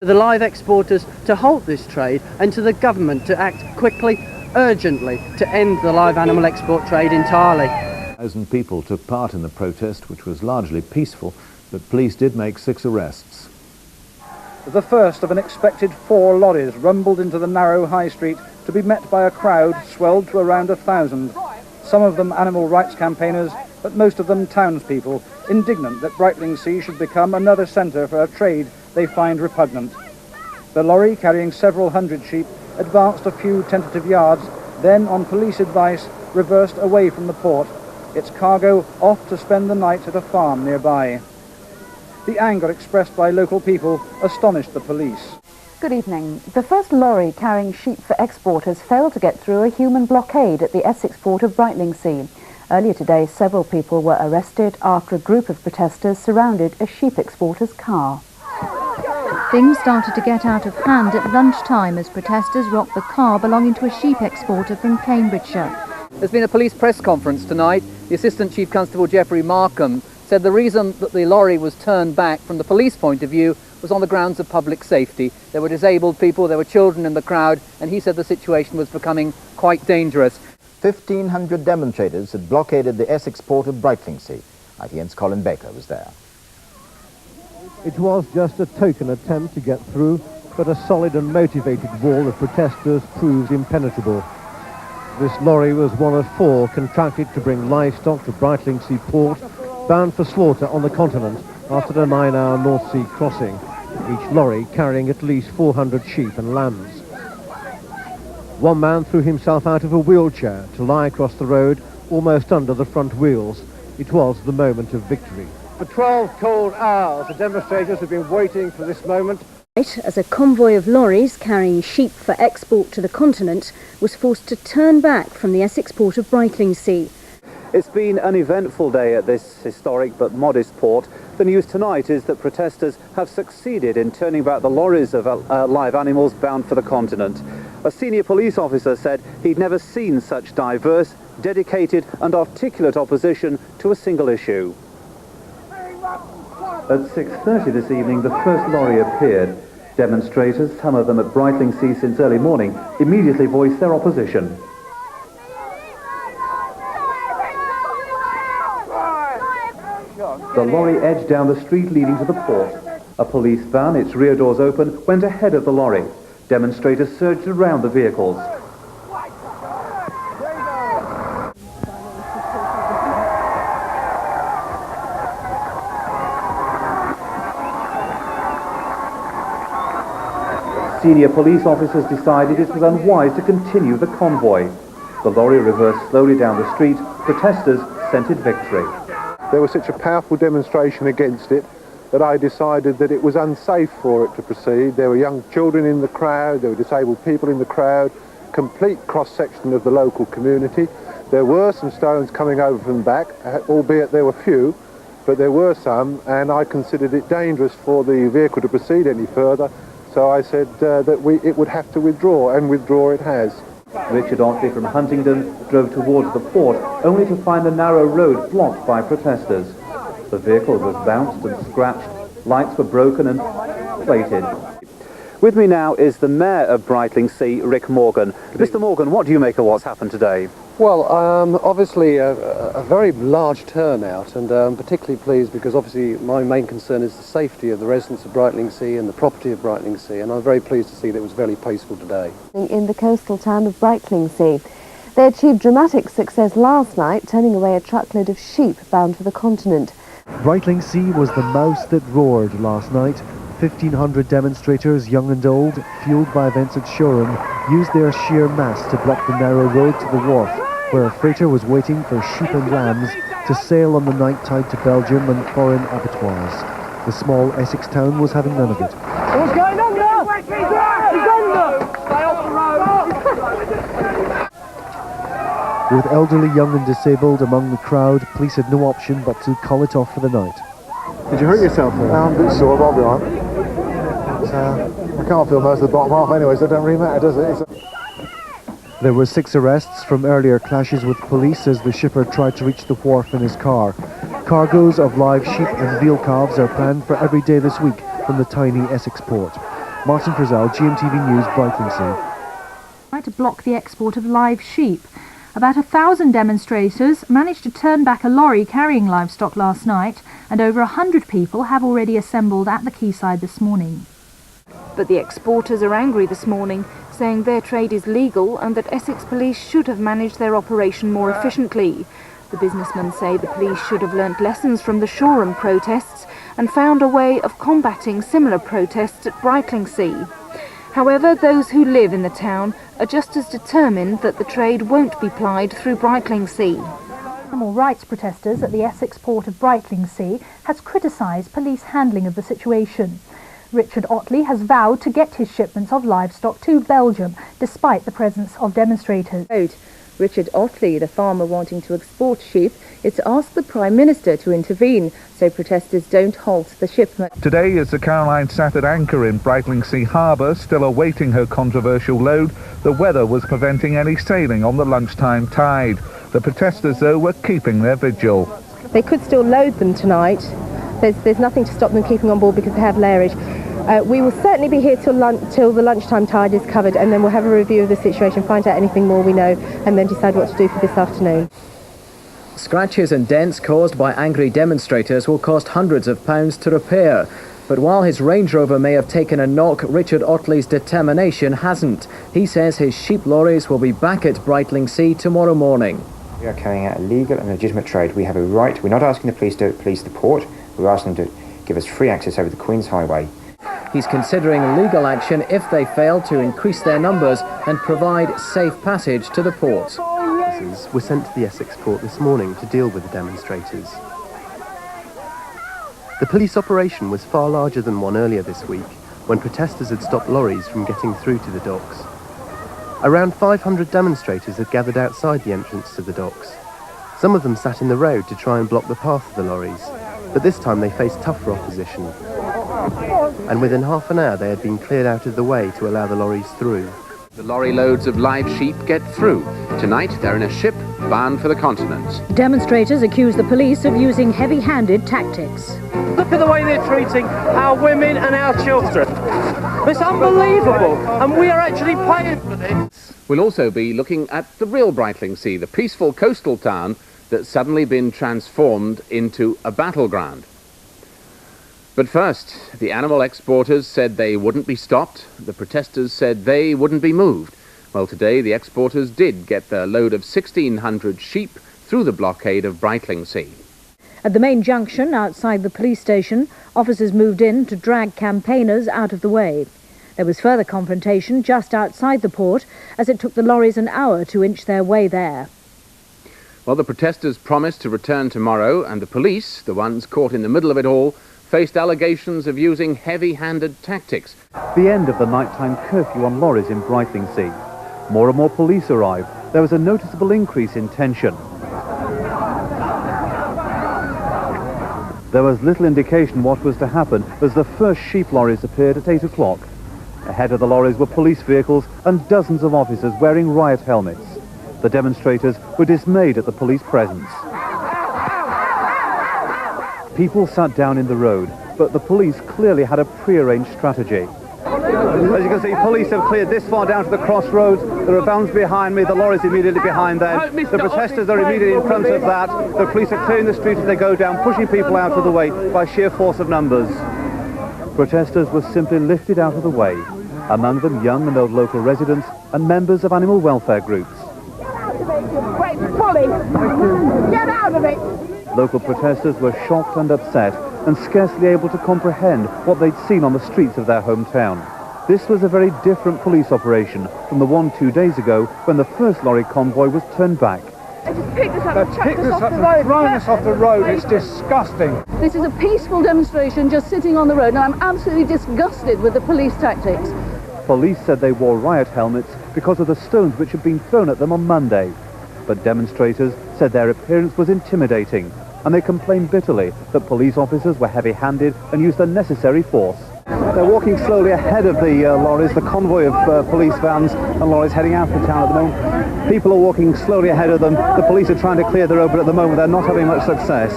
The live exporters to halt this trade and to the government to act quickly, urgently, to end the live animal export trade entirely. 1,000 people took part in the protest, which was largely peaceful, but police did make 6 arrests. The first of an expected 4 lorries rumbled into the narrow high street to be met by a crowd swelled to around 1,000. Some of them animal rights campaigners, but most of them townspeople, indignant that Brightlingsea should become another centre for a trade they find repugnant. The lorry, carrying several hundred sheep, advanced a few tentative yards, then, on police advice, reversed away from the port, its cargo off to spend the night at a farm nearby. The anger expressed by local people astonished the police. Good evening. The first lorry carrying sheep for exporters failed to get through a human blockade at the Essex port of Brightlingsea. Earlier today, several people were arrested after a group of protesters surrounded a sheep exporter's car. Things started to get out of hand at lunchtime as protesters rocked the car belonging to a sheep exporter from Cambridgeshire. There's been a police press conference tonight. The Assistant Chief Constable Geoffrey Markham said the reason that the lorry was turned back from the police point of view was on the grounds of public safety. There were disabled people, there were children in the crowd, and he said the situation was becoming quite dangerous. 1,500 demonstrators had blockaded the Essex port of Brightlingsea. ITN's Colin Baker was there. It was just a token attempt to get through, but a solid and motivated wall of protesters proved impenetrable. This lorry was one of 4 contracted to bring livestock to Brightlingsea port, bound for slaughter on the continent after a 9-hour North Sea crossing, each lorry carrying at least 400 sheep and lambs. One man threw himself out of a wheelchair to lie across the road, almost under the front wheels. It was the moment of victory. For 12 cold hours, the demonstrators have been waiting for this moment. As a convoy of lorries carrying sheep for export to the continent was forced to turn back from the Essex port of Brightlingsea. It's been an eventful day at this historic but modest port. The news tonight is that protesters have succeeded in turning back the lorries of live animals bound for the continent. A senior police officer said he'd never seen such diverse, dedicated and articulate opposition to a single issue. At 6:30 this evening, the first lorry appeared. Demonstrators, some of them at Brightlingsea since early morning, immediately voiced their opposition. The lorry edged down the street leading to the port. A police van, its rear doors open, went ahead of the lorry. Demonstrators surged around the vehicles. Senior police officers decided it was unwise to continue the convoy. The lorry reversed slowly down the street. Protesters scented victory. There was such a powerful demonstration against it that I decided that it was unsafe for it to proceed. There were young children in the crowd, there were disabled people in the crowd, complete cross-section of the local community. There were some stones coming over from the back, albeit there were few, but there were some, and I considered it dangerous for the vehicle to proceed any further, so I said that it would have to withdraw, and withdraw it has. Richard Otley from Huntingdon drove towards the port, only to find the narrow road blocked by protesters. The vehicle was bounced and scratched, lights were broken and plated. With me now is the Mayor of Brightlingsea, Rick Morgan. Mr. Morgan, what do you make of what's happened today? Well, obviously a very large turnout, and particularly pleased because obviously my main concern is the safety of the residents of Brightlingsea and the property of Brightlingsea, and I'm very pleased to see that it was very peaceful today. In the coastal town of Brightlingsea, they achieved dramatic success last night, turning away a truckload of sheep bound for the continent. Brightlingsea was the mouse that roared last night. 1,500 demonstrators, young and old, fueled by events at Shoreham, used their sheer mass to block the narrow road to the wharf, where a freighter was waiting for sheep and lambs to sail on the night tide to Belgium and foreign abattoirs. The small Essex town was having none of it. What's going on now? Stay off the road! With elderly, young and disabled among the crowd, police had no option but to call it off for the night. Did you hurt yourself there? I'm a bit sore, but I'll be all right. I can't feel most of the bottom half anyway, so it don't really matter, does it? There were 6 arrests from earlier clashes with police as the shipper tried to reach the wharf in his car. Cargoes of live sheep and veal calves are planned for every day this week from the tiny Essex port. Martin Frizzell, GMTV News, Brightlingsea. To block the export of live sheep. About 1,000 demonstrators managed to turn back a lorry carrying livestock last night, and over 100 people have already assembled at the quayside this morning. But the exporters are angry this morning, saying their trade is legal and that Essex police should have managed their operation more efficiently. The businessmen say the police should have learnt lessons from the Shoreham protests and found a way of combating similar protests at Brightlingsea. However, those who live in the town are just as determined that the trade won't be plied through Brightlingsea. Animal rights protesters at the Essex port of Brightlingsea has criticised police handling of the situation. Richard Otley has vowed to get his shipments of livestock to Belgium, despite the presence of demonstrators. Richard Otley, the farmer wanting to export sheep, is to ask the Prime Minister to intervene so protesters don't halt the shipment. Today, as the Caroline sat at anchor in Brightlingsea Harbour, still awaiting her controversial load, the weather was preventing any sailing on the lunchtime tide. The protesters, though, were keeping their vigil. They could still load them tonight. There's nothing to stop them keeping on board because they have layerage. We will certainly be here till the lunchtime tide is covered, and then we'll have a review of the situation, find out anything more we know, and then decide what to do for this afternoon. Scratches and dents caused by angry demonstrators will cost hundreds of pounds to repair. But while his Range Rover may have taken a knock, Richard Otley's determination hasn't. He says his sheep lorries will be back at Brightlingsea tomorrow morning. We are carrying out a legal and legitimate trade. We have a right. We're not asking the police to police the port. We're asking them to give us free access over the Queen's Highway. He's considering legal action if they fail to increase their numbers and provide safe passage to the port. Officers were sent to the Essex port this morning to deal with the demonstrators. The police operation was far larger than one earlier this week, when protesters had stopped lorries from getting through to the docks. Around 500 demonstrators had gathered outside the entrance to the docks. Some of them sat in the road to try and block the path of the lorries, but this time they faced tougher opposition. And within half an hour they had been cleared out of the way to allow the lorries through. The lorry loads of live sheep get through. Tonight they're in a ship bound for the continent. Demonstrators accuse the police of using heavy-handed tactics. Look at the way they're treating our women and our children. It's unbelievable, and we are actually paying for this. We'll also be looking at the real Brightlingsea, the peaceful coastal town that's suddenly been transformed into a battleground. But first, the animal exporters said they wouldn't be stopped. The protesters said they wouldn't be moved. Well, today the exporters did get their load of 1,600 sheep through the blockade of Brightlingsea. At the main junction outside the police station, officers moved in to drag campaigners out of the way. There was further confrontation just outside the port, as it took the lorries an hour to inch their way there. Well, the protesters promised to return tomorrow, and the police, the ones caught in the middle of it all, faced allegations of using heavy-handed tactics. The end of the nighttime curfew on lorries in Brightlingsea. More and more police arrived. There was a noticeable increase in tension. There was little indication what was to happen as the first sheep lorries appeared at 8 o'clock. Ahead of the lorries were police vehicles and dozens of officers wearing riot helmets. The demonstrators were dismayed at the police presence. People sat down in the road, but the police clearly had a pre-arranged strategy. As you can see, police have cleared this far down to the crossroads. There are vans behind me, the lorries immediately behind them. The protesters are immediately in front of that. The police are clearing the street as they go down, pushing people out of the way by sheer force of numbers. Protesters were simply lifted out of the way, among them young and old local residents and members of animal welfare groups. Great bully! Get out of it! Local protesters were shocked and upset and scarcely able to comprehend what they'd seen on the streets of their hometown. This was a very different police operation from the one 2 days ago when the first lorry convoy was turned back. They just picked us up and chucked us off the road. Thrown us off the road. It's disgusting. This is a peaceful demonstration just sitting on the road, and I'm absolutely disgusted with the police tactics. Police said they wore riot helmets because of the stones which had been thrown at them on Monday. But demonstrators said their appearance was intimidating, and they complained bitterly that police officers were heavy-handed and used unnecessary force. They're walking slowly ahead of the lorries, the convoy of police vans and lorries heading out of town at the moment. People are walking slowly ahead of them. The police are trying to clear the road, but at the moment they're not having much success.